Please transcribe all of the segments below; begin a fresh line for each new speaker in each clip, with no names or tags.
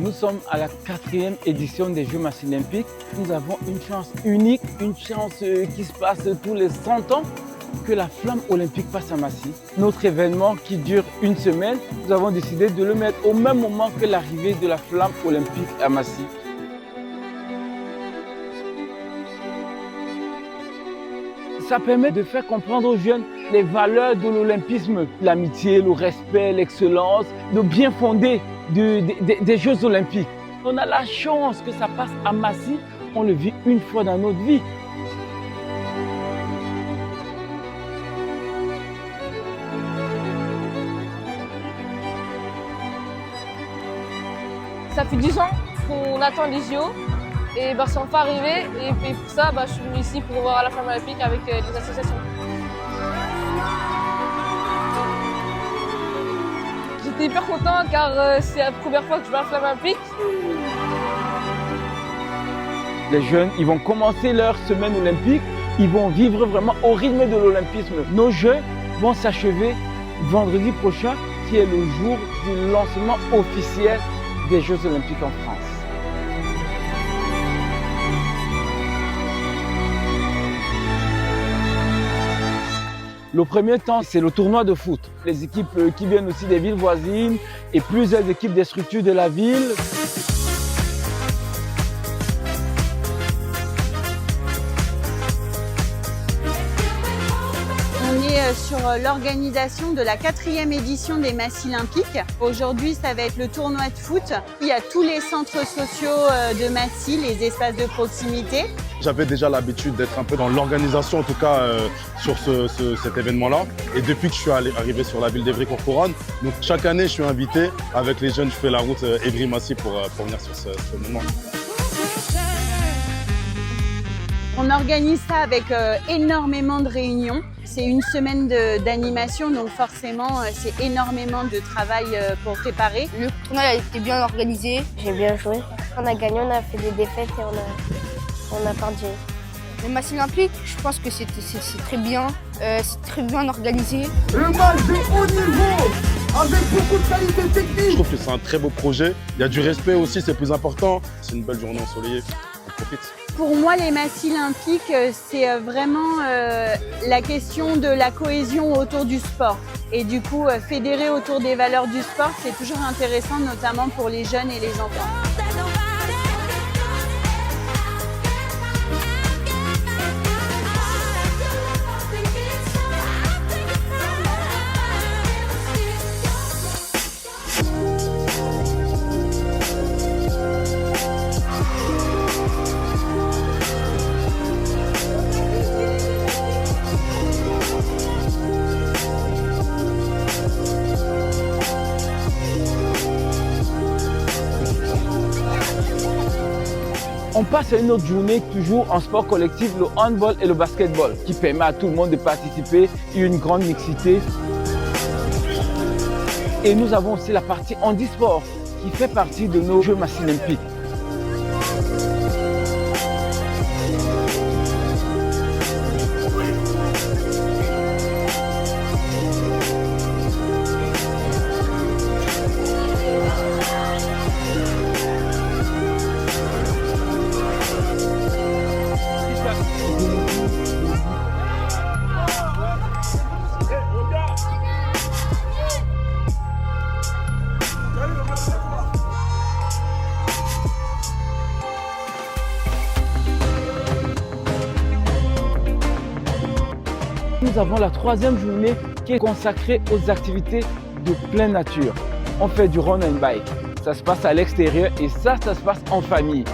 Nous sommes à la 4e édition des Jeux Massy Olympiques. Nous avons une chance unique, une chance qui se passe tous les 100 ans, que la flamme olympique passe à Massy. Notre événement qui dure une semaine, nous avons décidé de le mettre au même moment que l'arrivée de la flamme olympique à Massy. Ça permet de faire comprendre aux jeunes les valeurs de l'olympisme, l'amitié, le respect, l'excellence, le bien fondé des Jeux olympiques. On a la chance que ça passe à Massy, on le vit une fois dans notre vie.
Ça fait 10 ans qu'on attend les JO et c'est enfin arrivé. Et pour ça, je suis venu ici pour voir la flamme olympique avec les associations. J'étais hyper content car c'est la première fois que je vois la flamme olympique.
Les jeunes, ils vont commencer leur semaine olympique, ils vont vivre vraiment au rythme de l'olympisme. Nos Jeux vont s'achever vendredi prochain, qui est le jour du lancement officiel des Jeux olympiques en France. Le premier temps, c'est le tournoi de foot. Les équipes qui viennent aussi des villes voisines et plusieurs équipes des structures de la ville.
On est sur l'organisation de la 4e édition des Massy Olympiques. Aujourd'hui, ça va être le tournoi de foot. Il y a tous les centres sociaux de Massy, les espaces de proximité.
J'avais déjà l'habitude d'être un peu dans l'organisation, en tout cas sur cet événement-là. Et depuis que je suis arrivé sur la ville d'Evry-Courcouronnes, donc chaque année, je suis invité. Avec les jeunes, je fais la route Evry-Massy pour venir sur ce moment.
On organise ça avec énormément de réunions. C'est une semaine d'animation, donc forcément, c'est énormément de travail pour préparer.
Le tournoi a été bien organisé.
J'ai bien joué. On a gagné, on a fait des défaites et on a perdu.
Les Massy Olympiques, je pense que c'est très bien. C'est très bien organisé.
Un match de haut niveau, avec beaucoup de qualité technique.
Je trouve que c'est un très beau projet. Il y a du respect aussi, c'est plus important. C'est une belle journée ensoleillée. On profite.
Pour moi, les Massy Olympiques, c'est vraiment la question de la cohésion autour du sport. Et du coup, fédérer autour des valeurs du sport, c'est toujours intéressant, notamment pour les jeunes et les enfants.
On passe à une autre journée toujours en sport collectif, le handball et le basketball, qui permet à tout le monde de participer. Il y a une grande mixité. Et nous avons aussi la partie handisport, qui fait partie de nos Jeux Massy Olympiques. Nous avons la 3e journée qui est consacrée aux activités de pleine nature. On fait du run and bike. Ça se passe à l'extérieur et ça se passe en famille.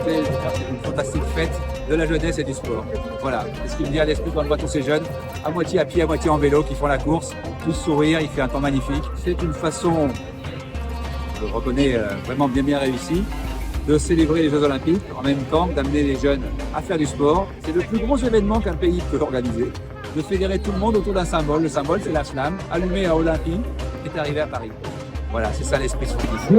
C'est une fantastique fête de la jeunesse et du sport. Voilà, c'est ce qui me vient à l'esprit quand on voit tous ces jeunes, à moitié à pied, à moitié en vélo, qui font la course, tous sourire, il fait un temps magnifique. C'est une façon, je le reconnais, vraiment bien réussie, de célébrer les Jeux Olympiques, en même temps d'amener les jeunes à faire du sport. C'est le plus gros événement qu'un pays peut organiser, de fédérer tout le monde autour d'un symbole. Le symbole, c'est la flamme, allumée à Olympie, qui est arrivée à Paris. Voilà, c'est ça l'esprit sportif.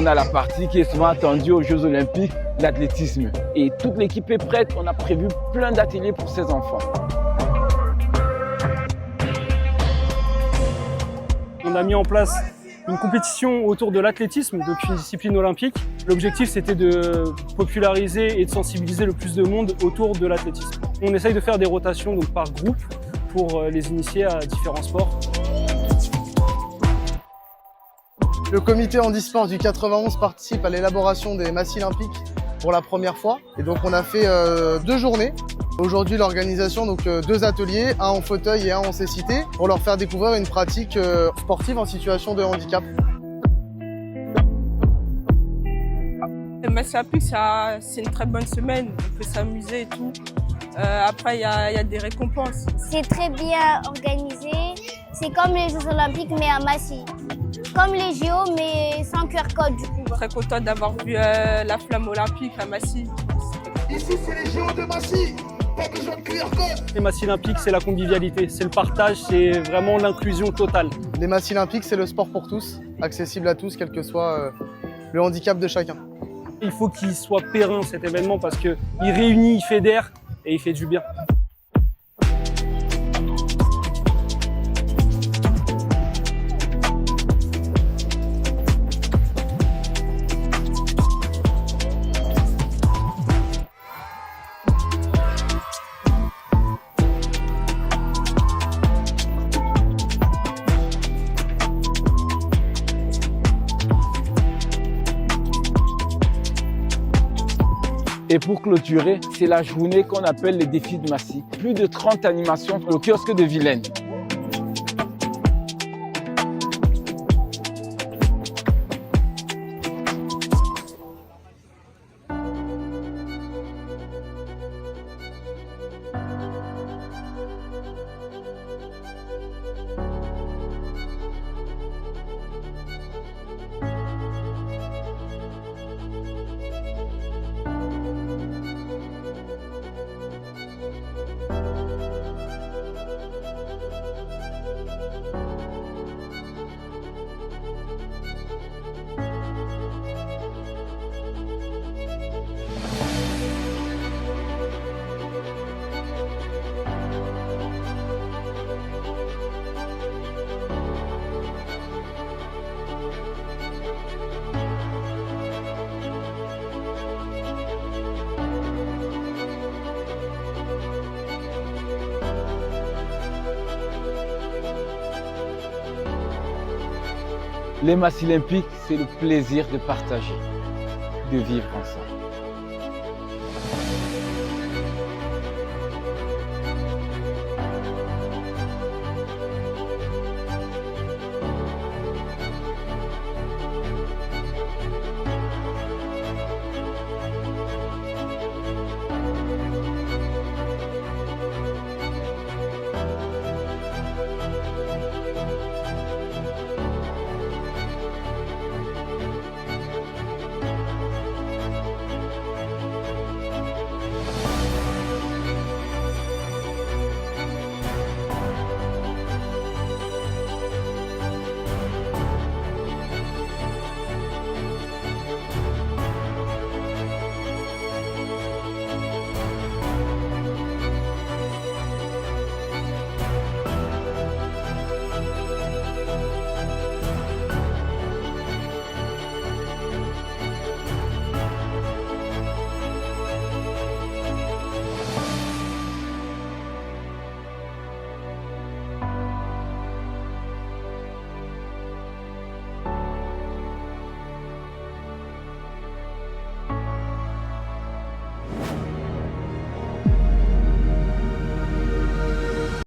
on a la partie qui est souvent attendue aux Jeux Olympiques, l'athlétisme. Et toute l'équipe est prête, on a prévu plein d'ateliers pour ces enfants.
On a mis en place une compétition autour de l'athlétisme, donc une discipline olympique. L'objectif, c'était de populariser et de sensibiliser le plus de monde autour de l'athlétisme. On essaye de faire des rotations donc, par groupe pour les initier à différents sports.
Le comité handisport du 91 participe à l'élaboration des massifs olympiques pour la première fois. Et donc on a fait 2 journées. Aujourd'hui l'organisation, donc 2 ateliers, un en fauteuil et un en cécité, pour leur faire découvrir une pratique sportive en situation de handicap.
Le massif olympique, c'est une très bonne semaine, on peut s'amuser et tout. Après, il y a des récompenses.
C'est très bien organisé. C'est comme les Jeux Olympiques, mais à Massy. Comme les JO, mais sans QR code du coup.
Très content d'avoir vu la flamme olympique à Massy.
Ici, c'est les JO de Massy. Pas besoin de QR code.
Les massifs olympiques, c'est la convivialité, c'est le partage, c'est vraiment l'inclusion totale.
Les massifs olympiques, c'est le sport pour tous, accessible à tous, quel que soit le handicap de chacun.
Il faut qu'il soit périn cet événement parce qu'il réunit, il fédère et il fait du bien.
Et pour clôturer, c'est la journée qu'on appelle les défis de Massy. Plus de 30 animations au kiosque de Vilaine. Les Massy olympiques, c'est le plaisir de partager, de vivre ensemble.